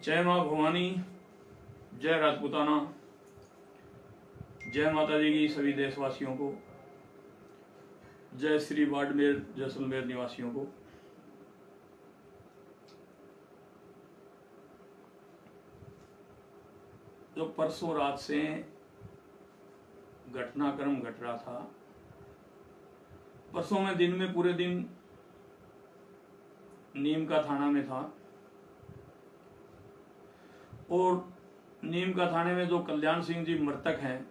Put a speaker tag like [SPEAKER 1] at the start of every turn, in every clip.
[SPEAKER 1] जय माँ भवानी, जय राजपूताना, जय माता जी की सभी देशवासियों को, जय श्री बाड़मेर जैसलमेर निवासियों को। जो परसों रात से घटनाक्रम घट रहा था, परसों मैं दिन में पूरे दिन नीम का थाना में था और नीम का थाने में जो कल्याण सिंह जी मृतक हैं,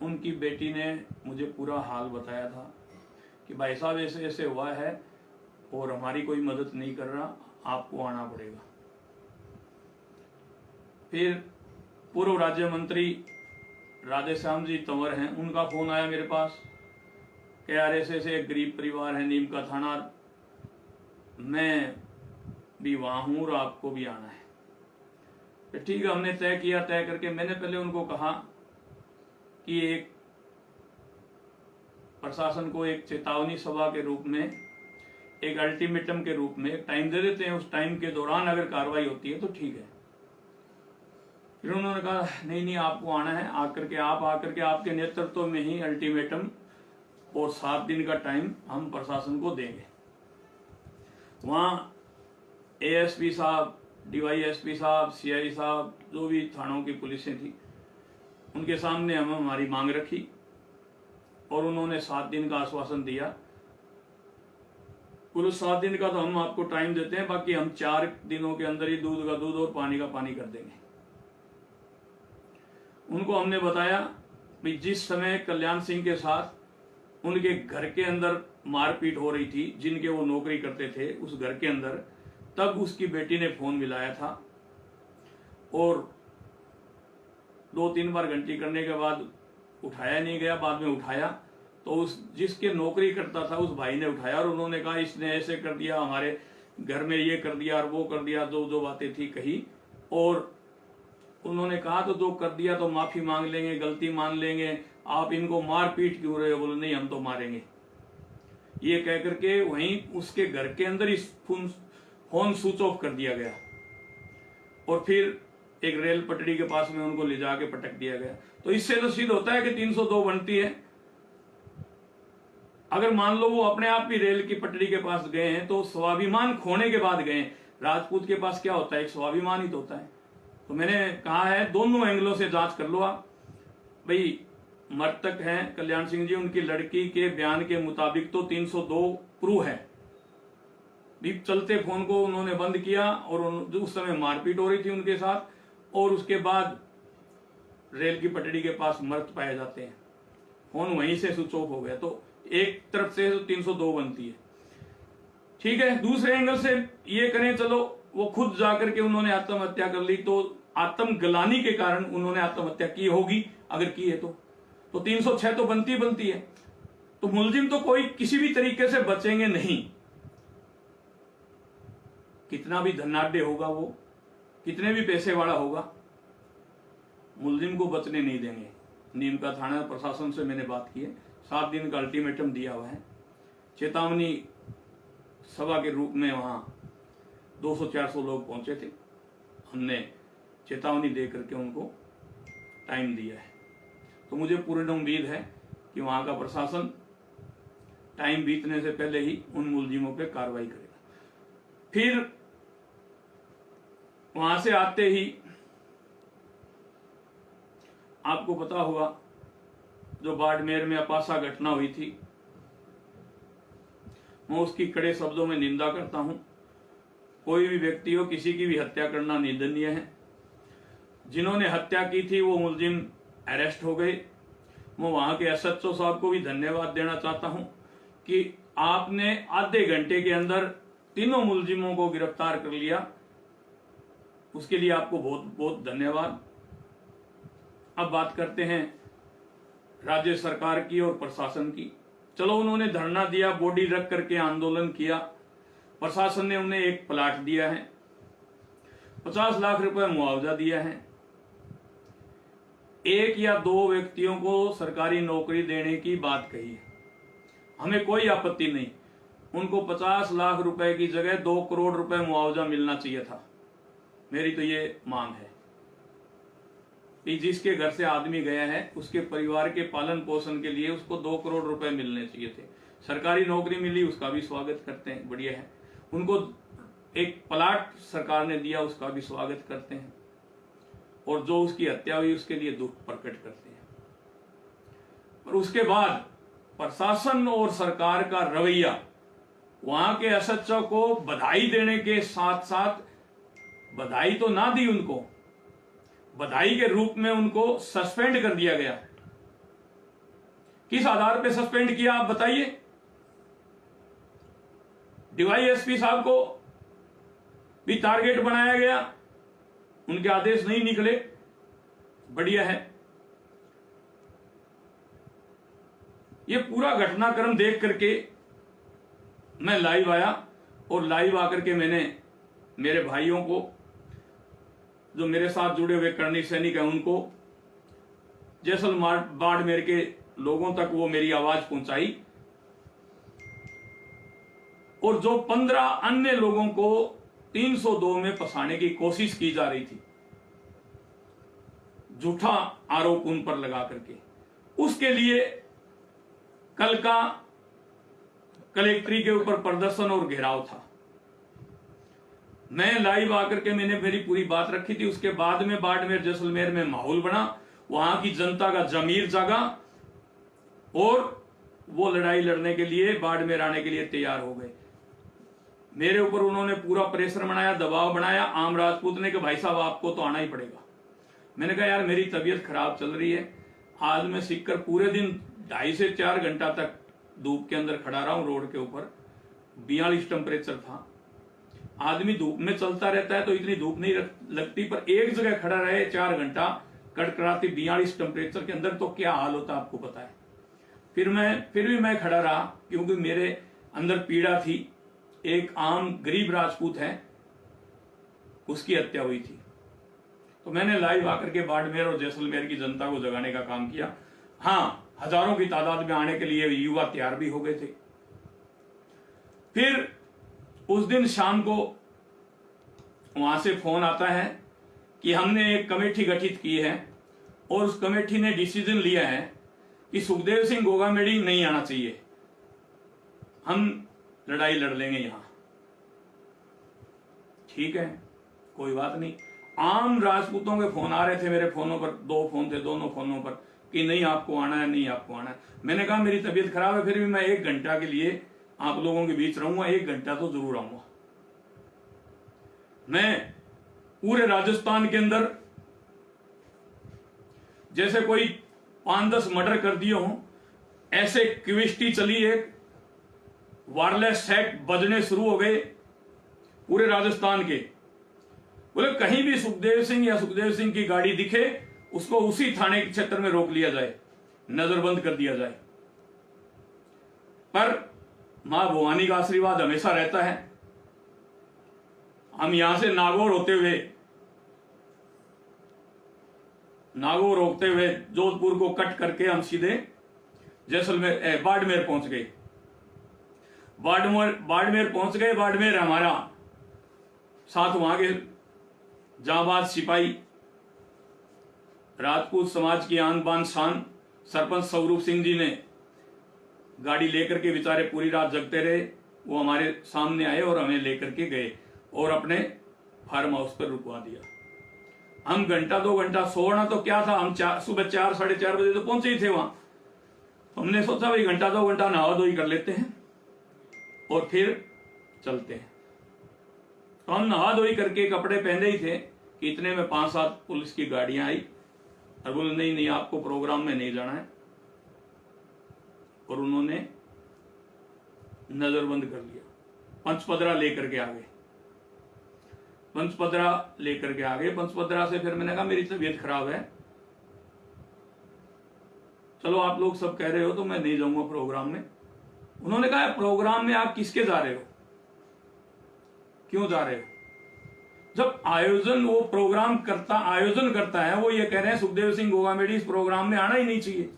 [SPEAKER 1] उनकी बेटी ने मुझे पूरा हाल बताया था कि भाई साहब ऐसे ऐसे हुआ है और हमारी कोई मदद नहीं कर रहा, आपको आना पड़ेगा। फिर पूर्व राज्य मंत्री राधेश्याम जी तंवर हैं, उनका फोन आया मेरे पास कि यार ऐसे ऐसे एक गरीब परिवार है नीम का थाना, मैं भी वहां हूं और आपको भी आना है। तो ठीक है, हमने तय किया। तय करके मैंने पहले उनको कहा कि एक प्रशासन को एक चेतावनी सभा के रूप में, एक अल्टीमेटम के रूप में एक टाइम दे देते हैं, उस टाइम के दौरान अगर कार्रवाई होती है तो ठीक है। फिर उन्होंने कहा नहीं नहीं, आपको आना है, आकर के आपके नेतृत्व में ही अल्टीमेटम और 7 दिन का टाइम हम प्रशासन को देंगे। वहां एएसपी साहब, डीवाईएसपी साहब, सीआई साहब, जो भी थानों की पुलिसें थी, उनके सामने हम हमारी मांग रखी और उन्होंने 7 दिन का आश्वासन दिया। पूरे 7 दिन का तो हम आपको टाइम देते हैं, बाकी हम 4 दिनों के अंदर ही दूध का दूध और पानी का पानी कर देंगे। उनको हमने बताया कि जिस समय कल्याण सिंह के साथ उनके घर के अंदर मारपीट हो रही थी, जिनके वो नौकरी करते थे उस घर के अंदर, तब उसकी बेटी ने फोन मिलाया था और 2-3 बार घंटी करने के बाद उठाया नहीं गया। बाद में उठाया तो उस जिसके नौकरी करता था उस भाई ने उठाया और उन्होंने कहा इसने ऐसे कर दिया, हमारे घर में ये कर दिया और वो कर दिया, जो बातें थी कही। और उन्होंने कहा तो जो कर दिया तो माफी मांग लेंगे, गलती मान लेंगे, आप इनको मार पीट क्यों रहे हो? बोले नहीं, हम तो मारेंगे। ये कह करके वहीं उसके घर के अंदर ही फोन स्विच ऑफ कर दिया गया और फिर एक रेल पटड़ी के पास में उनको ले जाके पटक दिया गया। तो इससे तो सिद्ध होता है कि 302 बनती है। अगर मान लो वो अपने आप भी रेल की पटड़ी के पास गए हैं तो स्वाभिमान खोने के बाद गए। राजपूत के पास क्या होता है? एक स्वाभिमान ही तो होता है। तो मैंने कहा है दोनों एंगलों से जांच कर लो आप। भाई मृतक हैं कल्याण सिंह जी, उनकी लड़की के बयान के मुताबिक तो 302 प्रूव है। भी चलते फोन को उन्होंने बंद किया और उस समय मारपीट हो रही थी उनके साथ, और उसके बाद रेल की पटड़ी के पास मृत पाए जाते हैं, फोन वहीं से स्विच ऑफ हो गया। तो एक तरफ से 302 बनती है, ठीक है। दूसरे एंगल से ये करें, चलो वो खुद जाकर के उन्होंने आत्महत्या कर ली, तो आत्मग्लानि के कारण उन्होंने आत्महत्या की होगी, अगर की है तो 306 तो बनती है। तो मुलजिम तो कोई किसी भी तरीके से बचेंगे नहीं। कितना भी धनाढ्य होगा वो, कितने भी पैसे वाला होगा, मुलजिम को बचने नहीं देंगे। नीम का थाना प्रशासन से मैंने बात की है, 7 दिन का अल्टीमेटम दिया हुआ है। चेतावनी सभा के रूप में वहां 200-400 लोग पहुंचे थे, हमने चेतावनी दे करके उनको टाइम दिया है। तो मुझे पूर्ण उम्मीद है कि वहां का प्रशासन टाइम बीतने से पहले ही उन मुलजिमों पे कार्रवाई करेगा। फिर वहां से आते ही आपको पता होगा जो बाड़मेर में अपासा घटना हुई थी, मैं उसकी कड़े शब्दों में निंदा करता हूं। कोई भी व्यक्ति हो, किसी की भी हत्या करना निंदनीय है। जिन्होंने हत्या की थी वो मुलजिम अरेस्ट हो गए। मैं वहां के एसएचओ साहब को भी धन्यवाद देना चाहता हूं कि आपने आधे घंटे के अंदर तीनों मुलजिमों को गिरफ्तार कर लिया, उसके लिए आपको बहुत बहुत धन्यवाद। अब बात करते हैं राज्य सरकार की और प्रशासन की। चलो, उन्होंने धरना दिया, बॉडी रख करके आंदोलन किया, प्रशासन ने उन्हें एक प्लाट दिया है, 50 लाख रुपए मुआवजा दिया है, 1 या 2 व्यक्तियों को सरकारी नौकरी देने की बात कही है। हमें कोई आपत्ति नहीं। उनको 50 लाख रुपए की जगह 2 करोड़ रुपए मुआवजा मिलना चाहिए था। मेरी तो ये मांग है कि जिसके घर से आदमी गया है उसके परिवार के पालन पोषण के लिए उसको 2 करोड़ रुपए मिलने चाहिए थे। सरकारी नौकरी मिली उसका भी स्वागत करते हैं, बढ़िया है। उनको एक प्लाट सरकार ने दिया उसका भी स्वागत करते हैं, और जो उसकी हत्या हुई उसके लिए दुख प्रकट करते हैं। और उसके बाद प्रशासन और सरकार का रवैया, वहां के एसएचओ को बधाई देने के साथ साथ, बधाई तो ना दी उनको, बधाई के रूप में उनको सस्पेंड कर दिया गया। किस आधार पे सस्पेंड किया आप बताइए? डीवाईएसपी साहब को भी टारगेट बनाया गया, उनके आदेश नहीं निकले, बढ़िया है। ये पूरा घटनाक्रम देख करके मैं लाइव आया, और लाइव आकर के मैंने मेरे भाइयों को, जो मेरे साथ जुड़े हुए कर्णी सैनिक हैं, उनको, जैसलमेर बाड़मेर के लोगों तक वो मेरी आवाज पहुंचाई, और जो 15 अन्य लोगों को 302 में फंसाने की कोशिश की जा रही थी, झूठा आरोप उन पर लगा करके, उसके लिए कल का कलेक्ट्री के ऊपर प्रदर्शन और घेराव था। मैं लाइव आकर के मैंने मेरी पूरी बात रखी थी। उसके बाद में बाड़मेर जैसलमेर में माहौल बना, वहां की जनता का जमीर जागा, और वो लड़ाई लड़ने के लिए, बाड़मेर आने के लिए तैयार हो गए। मेरे ऊपर उन्होंने पूरा प्रेशर बनाया, दबाव बनाया। आम राजपूत ने कि भाई साहब आपको तो आना ही पड़ेगा। मैंने कहा यार मेरी तबीयत खराब चल रही है, आज मैं सीखकर पूरे दिन 2.5 से 4 घंटा तक धूप के अंदर खड़ा रहा हूं रोड के ऊपर। 42 टेम्परेचर था। आदमी धूप में चलता रहता है तो इतनी धूप नहीं लगती, पर एक जगह खड़ा रहे 4 घंटा कड़कड़ाती 42 टेम्परेचर के अंदर, तो क्या हाल होता आपको पता है। फिर भी मैं खड़ा रहा, क्योंकि मेरे अंदर पीड़ा थी। एक आम गरीब राजपूत है, उसकी हत्या हुई थी। तो मैंने लाइव आकर के बाड़मेर और जैसलमेर की जनता को जगाने का काम किया। हाँ, हजारों की तादाद में आने के लिए युवा तैयार भी हो गए थे। फिर उस दिन शाम को वहां से फोन आता है कि हमने एक कमेटी गठित की है, और उस कमेटी ने डिसीजन लिया है कि सुखदेव सिंह गोगामेडी नहीं आना चाहिए, हम लड़ाई लड़ लेंगे यहां। ठीक है, कोई बात नहीं। आम राजपूतों के फोन आ रहे थे मेरे फोनों पर, 2 फोन थे, दोनों फोनों पर, कि नहीं आपको आना है, नहीं आपको आना है। मैंने कहा मेरी तबीयत खराब है, फिर भी मैं 1 घंटा के लिए आप लोगों के बीच रहूंगा, 1 घंटा तो जरूर आऊंगा। मैं पूरे राजस्थान के अंदर जैसे कोई 5-10 मर्डर कर दिए हों, ऐसे क्विस्टी चली, एक वायरलेस सेट बजने शुरू हो गए पूरे राजस्थान के। बोले कहीं भी सुखदेव सिंह या सुखदेव सिंह की गाड़ी दिखे, उसको उसी थाने के क्षेत्र में रोक लिया जाए, नजरबंद कर दिया जाए। पर मां भवानी का आशीर्वाद हमेशा रहता है। हम यहां से नागौर होते हुए जोधपुर को कट करके हम सीधे जैसलमेर बाड़मेर पहुंच गए। बाड़मेर पहुंच गए। बाड़मेर हमारा साथ वहां के जांबाज सिपाही, राजपूत समाज की आन बान शान सरपंच स्वरूप सिंह जी ने गाड़ी लेकर के बेचारे पूरी रात जगते रहे। वो हमारे सामने आए और हमें लेकर के गए और अपने फार्म हाउस पर रुकवा दिया। हम 1-2 घंटा सोना तो क्या था, हम सुबह 4 साढ़े 4 बजे तो पहुंचे ही थे वहां। हमने सोचा भाई 1-2 घंटा नहा धोई कर लेते हैं और फिर चलते हैं। तो हम नहा धोई करके कपड़े पहने ही थे कि इतने में 5-7 पुलिस की गाड़ियां आई और बोले नहीं आपको प्रोग्राम में नहीं जाना है, और उन्होंने नजरबंद कर लिया। पंचपदरा लेकर के आ गए। पंचपदरा से फिर मैंने कहा मेरी तबीयत खराब है, चलो आप लोग सब कह रहे हो तो मैं नहीं जाऊंगा प्रोग्राम में। उन्होंने कहा प्रोग्राम में आप किसके जा रहे हो, क्यों जा रहे हो? जब वो प्रोग्राम आयोजन करता है, वो ये कह रहे हैं सुखदेव सिंह गोगामेडी इस प्रोग्राम में आना ही नहीं चाहिए।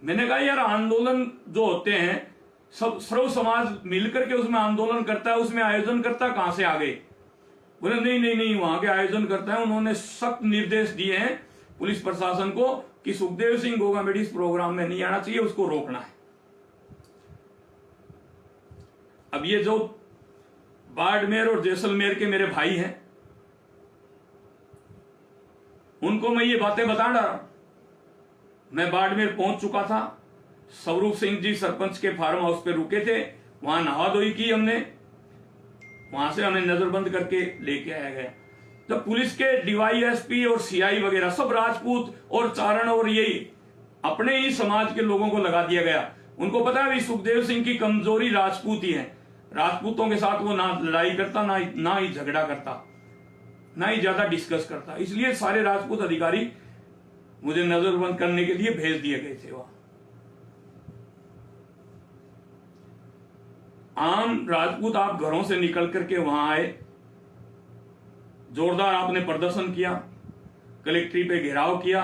[SPEAKER 1] मैंने कहा यार आंदोलन जो होते हैं सब सर्व समाज मिलकर के उसमें आंदोलन करता है, उसमें आयोजन करता है, कहां से आ गए? बोले नहीं नहीं नहीं, वहां के आयोजन करता है। उन्होंने सख्त निर्देश दिए हैं पुलिस प्रशासन को कि सुखदेव सिंह गोगामेडी इस प्रोग्राम में नहीं आना चाहिए, उसको रोकना है। अब ये जो बाड़मेर और जैसलमेर के मेरे भाई हैं, उनको मैं ये बातें बता रहा। मैं बाड़मेर पहुंच चुका था, स्वरूप सिंह जी सरपंच के फार्म हाउस पे रुके थे, वहां नहा धोई की हमने, वहां से हमें नजरबंद करके लेके आया गया। जब पुलिस के डीवाईएसपी और सीआई वगैरह सब राजपूत और चारण और यही अपने ही समाज के लोगों को लगा दिया गया। उनको पता है सुखदेव सिंह की कमजोरी राजपूत ही है, राजपूतों के साथ वो ना लड़ाई करता, ना ही झगड़ा करता, ना ही ज्यादा डिस्कस करता। इसलिए सारे राजपूत अधिकारी मुझे नजरबंद करने के लिए भेज दिए गए थे। वहां आम राजपूत आप घरों से निकल करके वहां आए, जोरदार आपने प्रदर्शन किया, कलेक्ट्री पे घेराव किया,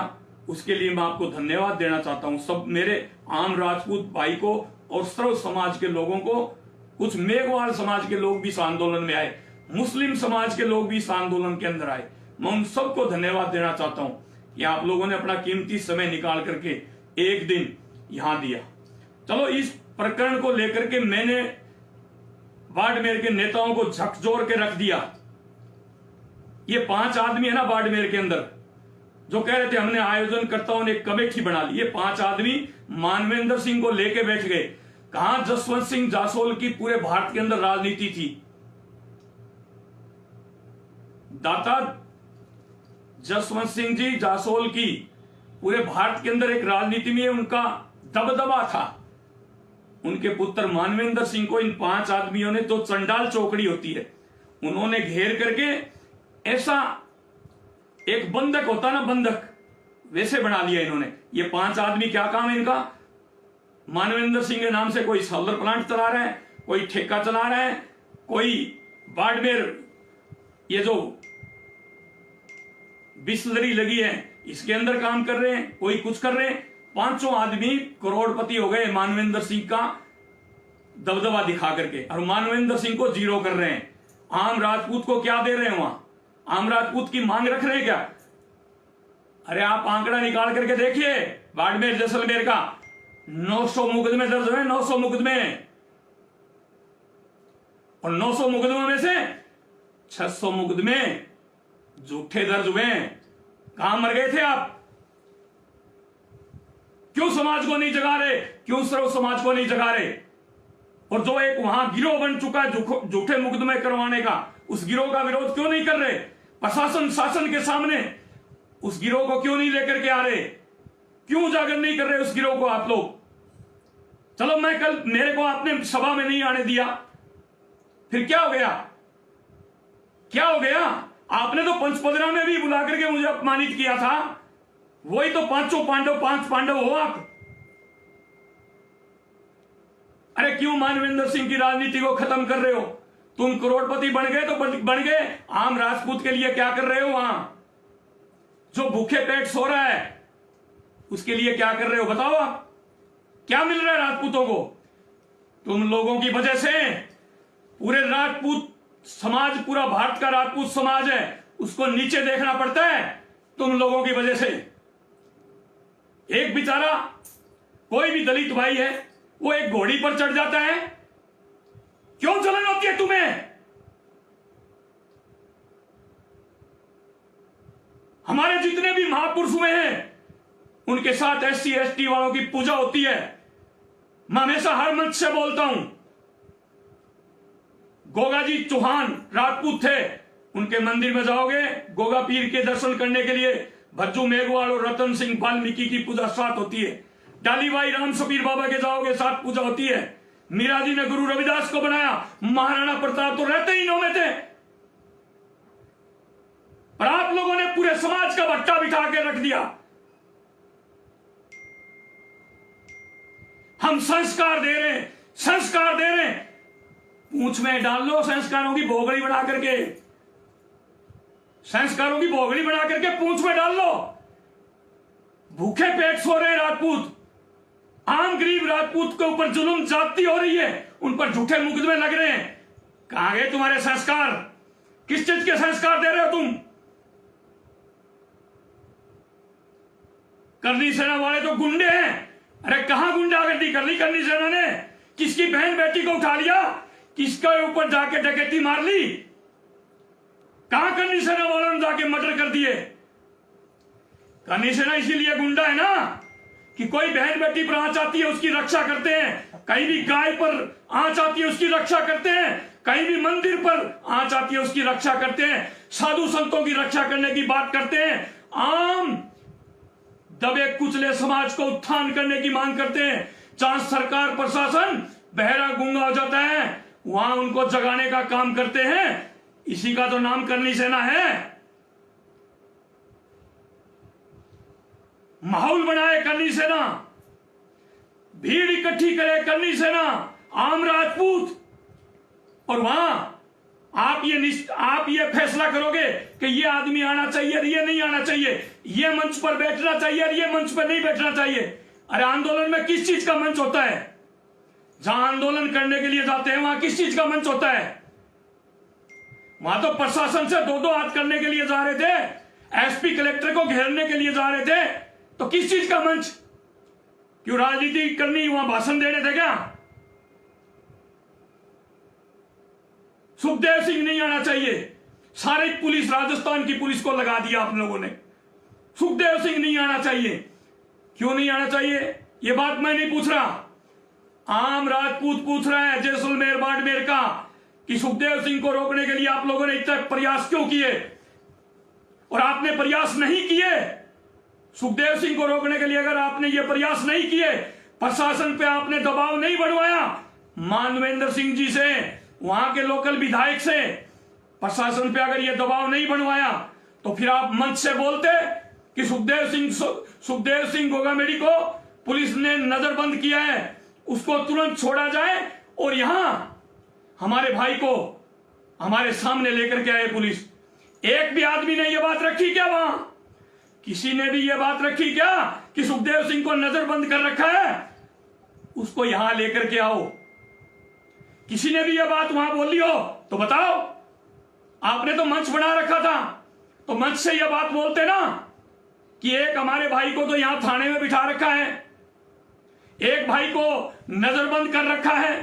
[SPEAKER 1] उसके लिए मैं आपको धन्यवाद देना चाहता हूं। सब मेरे आम राजपूत भाई को और सर्व समाज के लोगों को, कुछ मेघवाल समाज के लोग भी इस आंदोलन में आए, मुस्लिम समाज के लोग भी इस आंदोलन के अंदर आए। मैं उन सबको धन्यवाद देना चाहता हूं कि आप लोगों ने अपना कीमती समय निकाल करके एक दिन यहां दिया। चलो, इस प्रकरण को लेकर के मैंने बाड़मेर के नेताओं को झकझोर के रख दिया। ये 5 आदमी है ना बाड़मेर के अंदर जो कह रहे थे हमने आयोजनकर्ताओं ने एक कमेटी बना ली, ये 5 आदमी मानवेंद्र सिंह को लेके बैठ गए। कहां जसवंत सिंह जासोल की पूरे भारत के अंदर राजनीति थी। दाता जसवंत सिंह जी जासोल की पूरे भारत के अंदर एक राजनीति में उनका दबदबा था। उनके पुत्र मानवेंद्र सिंह को इन 5 आदमियों ने, जो चंडाल चौकड़ी होती है, उन्होंने घेर करके ऐसा एक बंधक होता ना, बंधक, वैसे बना लिया इन्होंने। ये 5 आदमी क्या काम है इनका? मानवेंद्र सिंह के नाम से कोई सोलर प्लांट चला रहा है, कोई ठेका चला रहा है, कोई बाड़मेर ये जो बिस्लरी लगी है इसके अंदर काम कर रहे हैं, कोई कुछ कर रहे हैं। 5 आदमी करोड़पति हो गए मानवेंद्र सिंह का दबदबा दिखा करके, और मानवेंद्र सिंह को जीरो कर रहे हैं। आम राजपूत को क्या दे रहे हैं वहां? आम राजपूत की मांग रख रहे हैं क्या? अरे आप आंकड़ा निकाल करके देखिए, बाड़मेर जैसलमेर का 900 मुकदमे दर्ज हुए, 900 मुकदमे, और 900 मुकदमों में से 600 मुकदमे झूठे दर्ज हुए। कहां मर गए थे आप? क्यों समाज को नहीं जगा रहे? क्यों सर्व समाज को नहीं जगा रहे? और जो एक वहां गिरोह बन चुका है झूठे मुकदमे करवाने का, उस गिरोह का विरोध क्यों नहीं कर रहे? प्रशासन शासन के सामने उस गिरोह को क्यों नहीं लेकर के आ रहे? क्यों उजागर नहीं कर रहे उस गिरोह को आप लोग? चलो, मैं कल, मेरे को आपने सभा में नहीं आने दिया, फिर क्या हो गया? क्या हो गया? आपने तो पंचपदरा में भी बुला करके मुझे अपमानित किया था। वही तो 5 पांडव हो आप। अरे क्यों मानवेंद्र सिंह की राजनीति को खत्म कर रहे हो? तुम करोड़पति बन गए तो बन गए, आम राजपूत के लिए क्या कर रहे हो? वहां जो भूखे पेट सो रहा है उसके लिए क्या कर रहे हो? बताओ आप, क्या मिल रहा है राजपूतों को? तुम लोगों की वजह से पूरे राजपूत समाज, पूरा भारत का राजपूत समाज है, उसको नीचे देखना पड़ता है तुम लोगों की वजह से। एक बेचारा कोई भी दलित भाई है, वो एक घोड़ी पर चढ़ जाता है, क्यों जलन होती है तुम्हें? हमारे जितने भी महापुरुष हुए हैं उनके साथ SC ST वालों की पूजा होती है। मैं हमेशा हर मंच से बोलता हूं, गोगा जी चौहान राजपूत थे, उनके मंदिर में जाओगे गोगा पीर के दर्शन करने के लिए भज्जू मेघवाल और रतन सिंह वाल्मीकि की पूजा साथ होती है। डालीबाई राम सपीर बाबा के जाओगे साथ पूजा होती है। मीरा जी ने गुरु रविदास को बनाया, महाराणा प्रताप तो रहते ही 9 में थे, पर आप लोगों ने पूरे समाज का भट्टा बिठा के रख दिया। हम संस्कार दे रहे हैं, संस्कार दे रहे हैं, पूंछ में डाल लो संस्कारों की भोगड़ी बना करके, संस्कारों की भोगड़ी बना करके पूंछ में डाल लो। भूखे पेट सो रहे राजपूत, आम गरीब राजपूत के ऊपर जुल्म ज्यादती हो रही है, उन पर झूठे मुकदमे लग रहे हैं। कहां गए तुम्हारे संस्कार? किस चीज के संस्कार दे रहे हो तुम? करनी सेना वाले तो गुंडे हैं। अरे कहां गुंडागर्दी कर ली करनी सेना ने? किसकी बहन बेटी को उठा लिया? किसके ऊपर जाके डकैती मार ली? कहां करनी सेना वालों ने जाके मर्डर कर दिए? करनी सेना इसीलिए गुंडा है ना कि कोई बहन बेटी पर आंच आती है उसकी रक्षा करते हैं, कहीं भी गाय पर आंच आती है उसकी रक्षा करते हैं, कहीं भी मंदिर पर आंच आती है उसकी रक्षा करते हैं, साधु संतों की रक्षा करने की बात करते हैं, आम दबे कुचले समाज को उत्थान करने की मांग करते हैं। जहां सरकार प्रशासन बहरा गूंगा हो जाता है वहां उनको जगाने का काम करते हैं। इसी का तो नाम करनी सेना है। माहौल बनाए करनी सेना, भीड़ इकट्ठी करे करनी सेना, आम राजपूत, और वहां आप ये फैसला करोगे कि ये आदमी आना चाहिए और ये नहीं आना चाहिए, ये मंच पर बैठना चाहिए और ये मंच पर नहीं बैठना चाहिए। अरे आंदोलन में किस चीज का मंच होता है? जहां आंदोलन करने के लिए जाते हैं वहां किस चीज का मंच होता है? वहां तो प्रशासन से दो दो हाथ करने के लिए जा रहे थे, एसपी कलेक्टर को घेरने के लिए जा रहे थे, तो किस चीज का मंच? क्यों राजनीति करनी, वहां भाषण देने थे क्या? सुखदेव सिंह नहीं आना चाहिए। सारी पुलिस, राजस्थान की पुलिस को लगा दिया आप लोगों ने। सुखदेव सिंह नहीं आना चाहिए। क्यों नहीं आना चाहिए? यह बात मैं नहीं पूछ रहा, आम राजपूत पूछ रहा है जैसलमेर बाड़मेर का कि सुखदेव सिंह को रोकने के लिए आप लोगों ने इतने प्रयास क्यों किए? और आपने प्रयास नहीं किए सुखदेव सिंह को रोकने के लिए, अगर आपने ये प्रयास नहीं किए, प्रशासन पे आपने दबाव नहीं बढ़वाया, मानवेंद्र सिंह जी से, वहां के लोकल विधायक से, प्रशासन पे अगर ये दबाव नहीं बनवाया, तो फिर आप मंच से बोलते कि सुखदेव सिंह गोगामेडी को पुलिस ने नजरबंद किया है, उसको तुरंत छोड़ा जाए, और यहां हमारे भाई को हमारे सामने लेकर के आए पुलिस। एक भी आदमी ने यह बात रखी क्या? वहां किसी ने भी यह बात रखी क्या कि सुखदेव सिंह को नजरबंद कर रखा है, उसको यहां लेकर के आओ? किसी ने भी यह बात वहां बोली हो तो बताओ। आपने तो मंच बना रखा था, तो मंच से यह बात बोलते ना कि एक हमारे भाई को तो यहां थाने में बिठा रखा है, एक भाई को नजरबंद कर रखा है।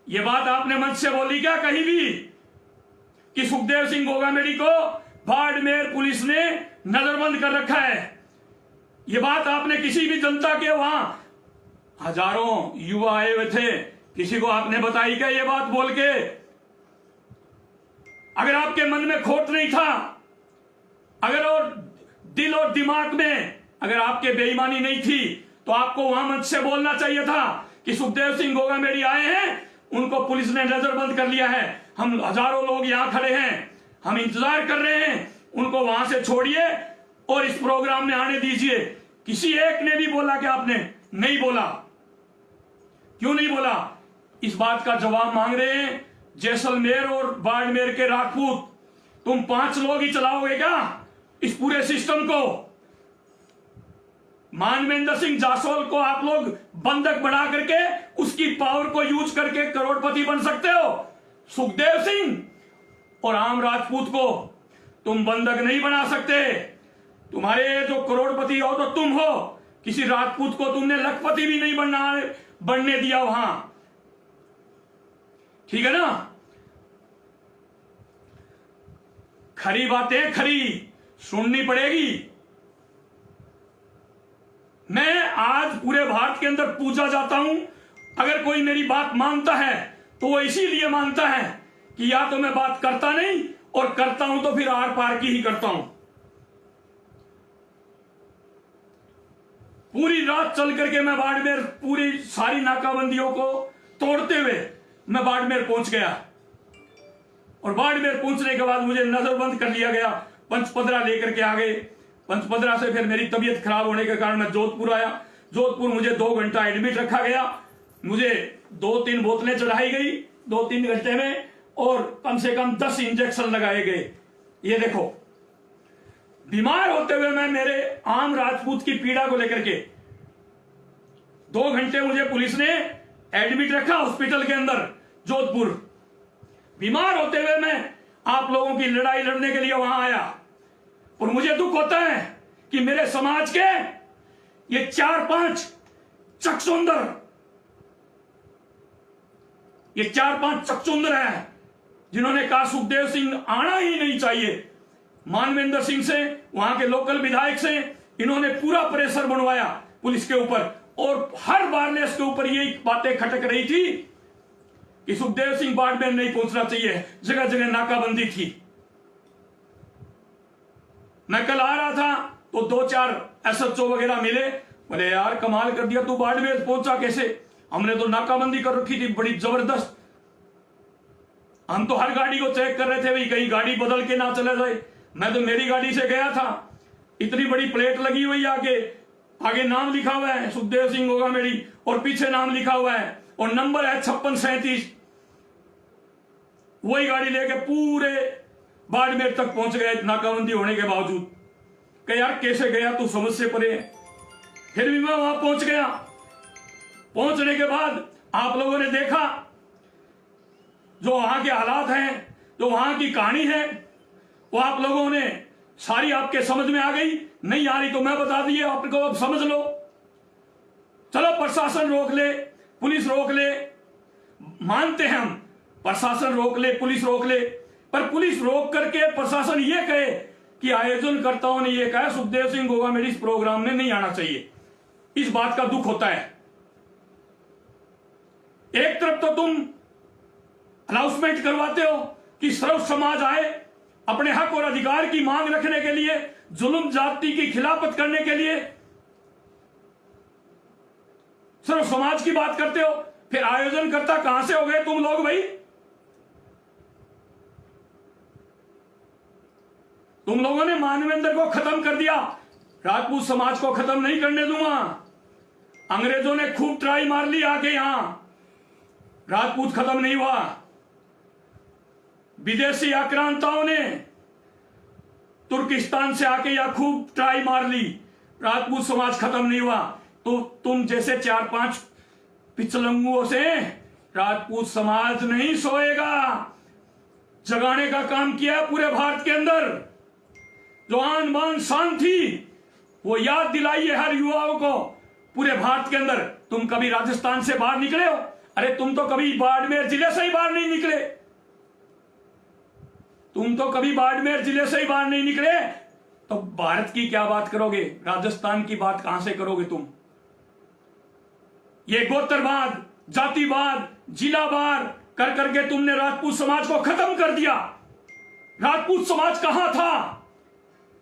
[SPEAKER 1] यह बात आपने मंच से बोली क्या कहीं भी कि सुखदेव सिंह गोगामेडी को बाड़मेर पुलिस ने नजरबंद कर रखा है? यह बात आपने किसी भी जनता के, वहां हजारों युवा आए हुए थे, किसी को आपने बताई क्या यह बात बोल के? अगर आपके मन में खोट नहीं था, अगर और दिल और दिमाग में अगर आपके बेईमानी नहीं थी, तो आपको वहां मंच से बोलना चाहिए था कि सुखदेव सिंह गोगामेडी आए हैं, उनको पुलिस ने नजरबंद कर लिया है, हम हजारों लोग यहां खड़े हैं, हम इंतजार कर रहे हैं, उनको वहां से छोड़िए और इस प्रोग्राम में आने दीजिए। किसी एक ने भी बोला कि आपने नहीं बोला? क्यों नहीं बोला? इस बात का जवाब मांग रहे हैं जैसलमेर और बाड़मेर के राजपूत। तुम 5 लोग ही चलाओगे क्या इस पूरे सिस्टम को? मानवेंद्र सिंह जासवाल को आप लोग बंधक बना करके उसकी पावर को यूज करके करोड़पति बन सकते हो। सुखदेव सिंह और आम राजपूत को तुम बंधक नहीं बना सकते। तुम्हारे जो करोड़पति हो तो तुम हो, किसी राजपूत को तुमने लखपति भी नहीं बनने दिया वहां। ठीक है ना? खरी बातें खरी सुननी पड़ेगी। मैं आज पूरे भारत के अंदर पूछा जाता हूं, अगर कोई मेरी बात मानता है तो वो इसीलिए मानता है कि या तो मैं बात करता नहीं, और करता हूं तो फिर आर पार की ही करता हूं। पूरी रात चल करके मैं बाड़मेर, पूरी सारी नाकाबंदियों को तोड़ते हुए मैं बाड़मेर पहुंच गया, और बाड़मेर पहुंचने के बाद मुझे नजरबंद कर लिया गया, पंचपदरा लेकर के आ गए। पंचपदरा से फिर मेरी तबीयत खराब होने के कारण मैं जोधपुर आया। जोधपुर मुझे 2 घंटा एडमिट रखा गया, मुझे 2-3 बोतलें चढ़ाई गई 2-3 घंटे में, और कम से कम 10 इंजेक्शन लगाए गए। ये देखो बीमार होते हुए मैं मेरे आम राजपूत की पीड़ा को लेकर के 2 घंटे मुझे पुलिस ने एडमिट रखा हॉस्पिटल के अंदर जोधपुर। बीमार होते हुए मैं आप लोगों की लड़ाई लड़ने के लिए वहां आया। और मुझे दुख होता है कि मेरे समाज के ये 4-5 चकचुंदर, ये 4-5 चकचुंदर हैं जिन्होंने कहा सुखदेव सिंह आना ही नहीं चाहिए। मानवेंद्र सिंह से, वहां के लोकल विधायक से इन्होंने पूरा प्रेशर बनवाया पुलिस के ऊपर, और हर बारलेस के ऊपर यही बातें खटक रही थी कि सुखदेव सिंह बाड़मेर नहीं पहुंचना चाहिए, जगह जगह नाकाबंदी थी। मैं कल आ रहा था तो 2-4 SHO वगैरह मिले, बोले यार कमाल कर दिया, तू बाड़मेर पहुंचा कैसे? हमने तो नाकाबंदी कर रखी थी बड़ी जबरदस्त, हम तो हर गाड़ी को चेक कर रहे थे भाई कहीं गाड़ी बदल के ना चले जाए। मैं तो मेरी गाड़ी से गया था, इतनी बड़ी प्लेट लगी हुई आगे नाम लिखा हुआ है सुखदेव सिंह होगा मेरी, और पीछे नाम लिखा हुआ है और नंबर है 5637। वही गाड़ी लेके पूरे बाड़मेर तक पहुंच गए नाकाबंदी होने के बावजूद। कि यार कैसे गया तू, समझ से परे है। फिर भी मैं वहां पहुंच गया। पहुंचने के बाद आप लोगों ने देखा जो वहां के हालात हैं, जो वहां की कहानी है, वो आप लोगों ने सारी आपके समझ में आ गई। नहीं आ रही तो मैं बता दिए आपको, अब समझ लो। चलो प्रशासन रोक ले, पुलिस रोक ले, मानते हैं हम, प्रशासन रोक ले, पुलिस रोक ले, पर पुलिस रोक करके प्रशासन ये कहे कि आयोजनकर्ताओं ने ये कहा सुखदेव सिंह गोगा मेरी इस प्रोग्राम में नहीं आना चाहिए, इस बात का दुख होता है। एक तरफ तो तुम अनाउंसमेंट करवाते हो कि सर्व समाज आए अपने हक और अधिकार की मांग रखने के लिए, जुल्म जाति की खिलाफत करने के लिए सर्व समाज की बात करते हो, फिर आयोजनकर्ता कहां से हो गए तुम लोग भाई? तुम लोगों ने मानवेंद्र को खत्म कर दिया, राजपूत समाज को खत्म नहीं करने दूंगा। अंग्रेजों ने खूब ट्राई मार ली आके, यहां राजपूत खत्म नहीं हुआ। विदेशी आक्रांताओं ने तुर्किस्तान से आके यहां खूब ट्राई मार ली, राजपूत समाज खत्म नहीं हुआ। तो तुम जैसे 4-5 पिछलंगुओं से राजपूत समाज नहीं सोएगा। जगाने का काम किया पूरे भारत के अंदर। जो आन बान शान थी वो याद दिलाइए हर युवाओं को पूरे भारत के अंदर। तुम कभी राजस्थान से बाहर निकले हो? अरे तुम तो कभी बाड़मेर जिले से ही बाहर नहीं निकले, तुम तो कभी बाड़मेर जिले से ही बाहर नहीं निकले, तो भारत की क्या बात करोगे? राजस्थान की बात कहां से करोगे तुम? ये गोत्रवाद, जातिवाद, जिलावार कर करके तुमने राजपूत समाज को खत्म कर दिया। राजपूत समाज कहां था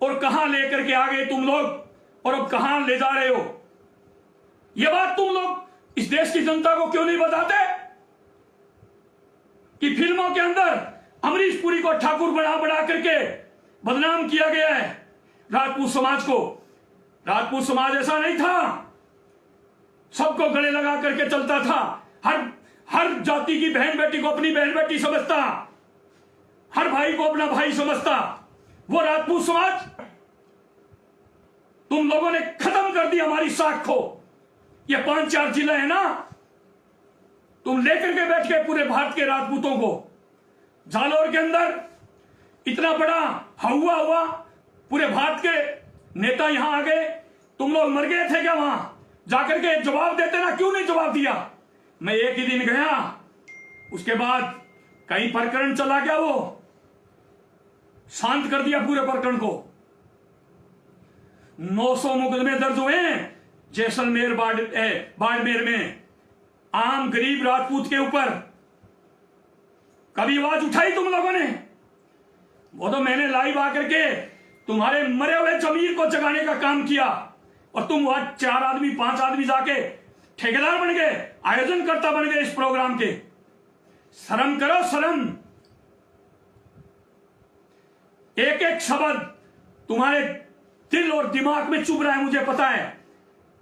[SPEAKER 1] और कहां लेकर के आ गए तुम लोग, और अब कहां ले जा रहे हो? यह बात तुम लोग इस देश की जनता को क्यों नहीं बताते कि फिल्मों के अंदर अमरीश पुरी को ठाकुर बना करके बदनाम किया गया है राजपूत समाज को? राजपूत समाज ऐसा नहीं था, सबको गले लगा करके चलता था। हर जाति की बहन बेटी को अपनी बहन बेटी समझता, हर भाई को अपना भाई समझता। वो राजपूत समाज तुम लोगों ने खत्म कर दी हमारी साख को। ये 5-4 जिले हैं ना, तुम लेकर के बैठ गए पूरे भारत के राजपूतों को। जालौर के अंदर इतना बड़ा हवा हुआ, पूरे भारत के नेता यहां आ गए, तुम लोग मर गए थे क्या? वहां जाकर के जवाब देते ना, क्यों नहीं जवाब दिया? मैं एक ही दिन गया, उसके बाद कहीं प्रकरण चला गया, वो शांत कर दिया पूरे प्रकरण को। 900 मुकदमे दर्ज हुए हैं जैसलमेर बाड़मेर में आम गरीब राजपूत के ऊपर। कभी आवाज उठाई तुम लोगों ने? वो तो मैंने लाइव आकर के तुम्हारे मरे हुए जमीर को जगाने का काम किया, और तुम वहां 4 आदमी 5 आदमी जाके ठेकेदार बन गए, आयोजनकर्ता बन गए इस प्रोग्राम के। शर्म करो, शर्म। एक एक शब्द तुम्हारे दिल और दिमाग में चुभ रहा है, मुझे पता है,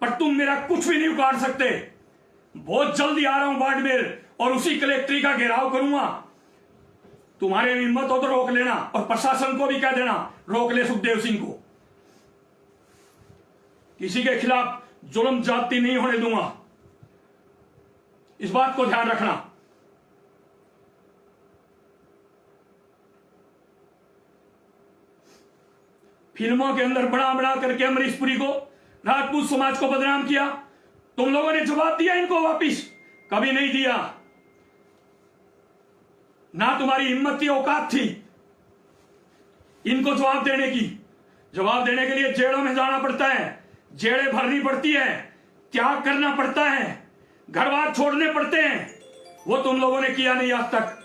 [SPEAKER 1] पर तुम मेरा कुछ भी नहीं उखाड़ सकते। बहुत जल्दी आ रहा हूं बाड़मेर और उसी कलेक्ट्री का घेराव करूंगा। तुम्हारे हिम्मत हो तो रोक लेना, और प्रशासन को भी कह देना रोक ले सुखदेव सिंह को। किसी के खिलाफ जुल्म ज्यादती नहीं होने दूंगा, इस बात को ध्यान रखना। फिल्मों के अंदर बड़ा बड़ा करके अमरीश पुरी को, राजपूत समाज को बदनाम किया। तुम लोगों ने जवाब दिया इनको वापिस? कभी नहीं दिया। ना तुम्हारी हिम्मत थी, औकात थी इनको जवाब देने की। जवाब देने के लिए जेलों में जाना पड़ता है, जेलें भरनी पड़ती है, त्याग करना पड़ता है, घर बार छोड़ने पड़ते हैं। वो तुम लोगों ने किया नहीं आज तक,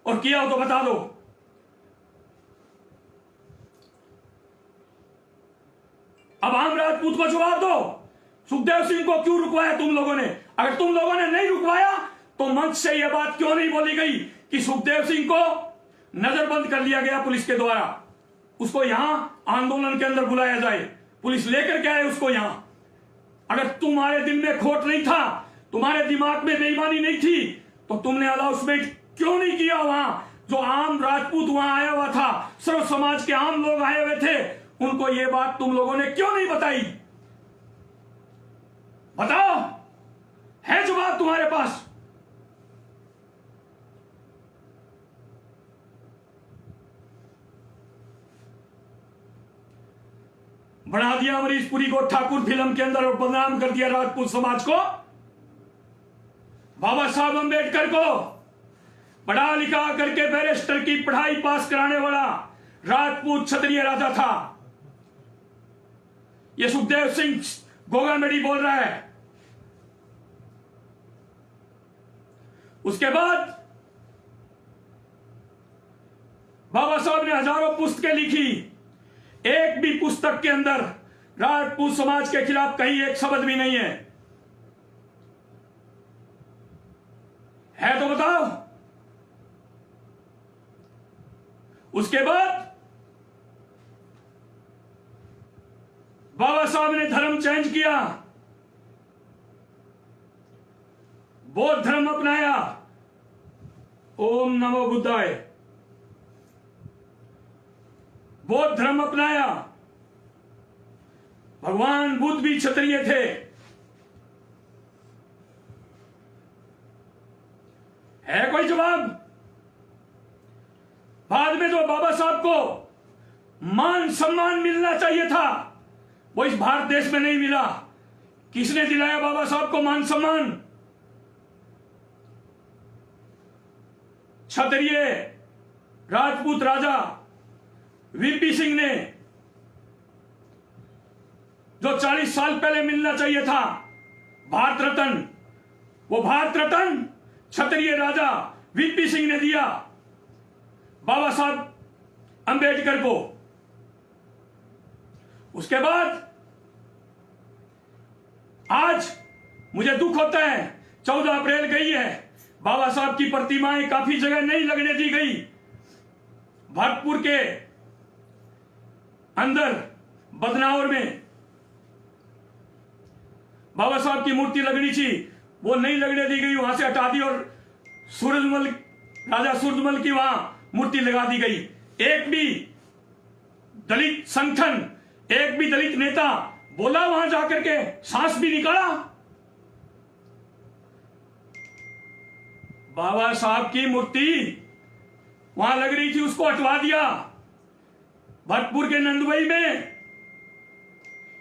[SPEAKER 1] और किया हो तो बता दो। अब आम राजपूत को जवाब दो, सुखदेव सिंह को क्यों रुकवाया तुम लोगों ने? अगर तुम लोगों ने नहीं रुकवाया तो मंच से यह बात क्यों नहीं बोली गई कि सुखदेव सिंह को नजरबंद कर लिया गया पुलिस के द्वारा, उसको यहां आंदोलन के अंदर बुलाया जाए, पुलिस लेकर के आए उसको यहां। अगर तुम्हारे दिल में खोट नहीं था, तुम्हारे दिमाग में बेईमानी नहीं थी, तो तुमने अनाउंसमेंट क्यों नहीं किया? वहां जो आम राजपूत वहां आया हुआ था, सर्व समाज के आम लोग आए हुए थे, उनको यह बात तुम लोगों ने क्यों नहीं बताई? बताओ, है जवाब तुम्हारे पास? बढ़ा दिया अमरीश पुरी को ठाकुर फिल्म के अंदर और बदनाम कर दिया राजपूत समाज को। बाबा साहब अंबेडकर को पढ़ा लिखा करके बैरिस्टर की पढ़ाई पास कराने वाला राजपूत क्षत्रिय राजा था। यह सुखदेव सिंह गोगामेडी बोल रहा है। उसके बाद बाबा साहब ने हजारों पुस्तकें लिखी, एक भी पुस्तक के अंदर राजपूत समाज के खिलाफ कहीं एक शब्द भी नहीं है तो बताओ। उसके बाद बाबा साहब ने धर्म चेंज किया, बौद्ध धर्म अपनाया। ओम नमो बुद्धाय। बौद्ध धर्म अपनाया। भगवान बुद्ध भी क्षत्रिय थे। है कोई जवाब? बाद में जो बाबा साहब को मान सम्मान मिलना चाहिए था, वो इस भारत देश में नहीं मिला। किसने दिलाया बाबा साहब को मान सम्मान? क्षत्रिय राजपूत राजा वीपी सिंह ने, जो 40 साल पहले मिलना चाहिए था भारत रत्न, वो भारत रत्न क्षत्रिय राजा वीपी सिंह ने दिया बाबा साहब अंबेडकर को। उसके बाद आज मुझे दुख होता है, 14 अप्रैल गई है, बाबा साहब की प्रतिमाएं काफी जगह नहीं लगने दी गई। भरतपुर के अंदर बदनावर में बाबा साहब की मूर्ति लगनी थी, वो नहीं लगने दी गई, वहां से हटा दी और सूरजमल, राजा सूरजमल की वहां मूर्ति लगा दी गई। एक भी दलित संगठन, एक भी दलित नेता बोला वहां जाकर के, सांस भी निकाला? बाबा साहब की मूर्ति वहां लग रही थी, उसको हटवा दिया। भरतपुर के नंदुई में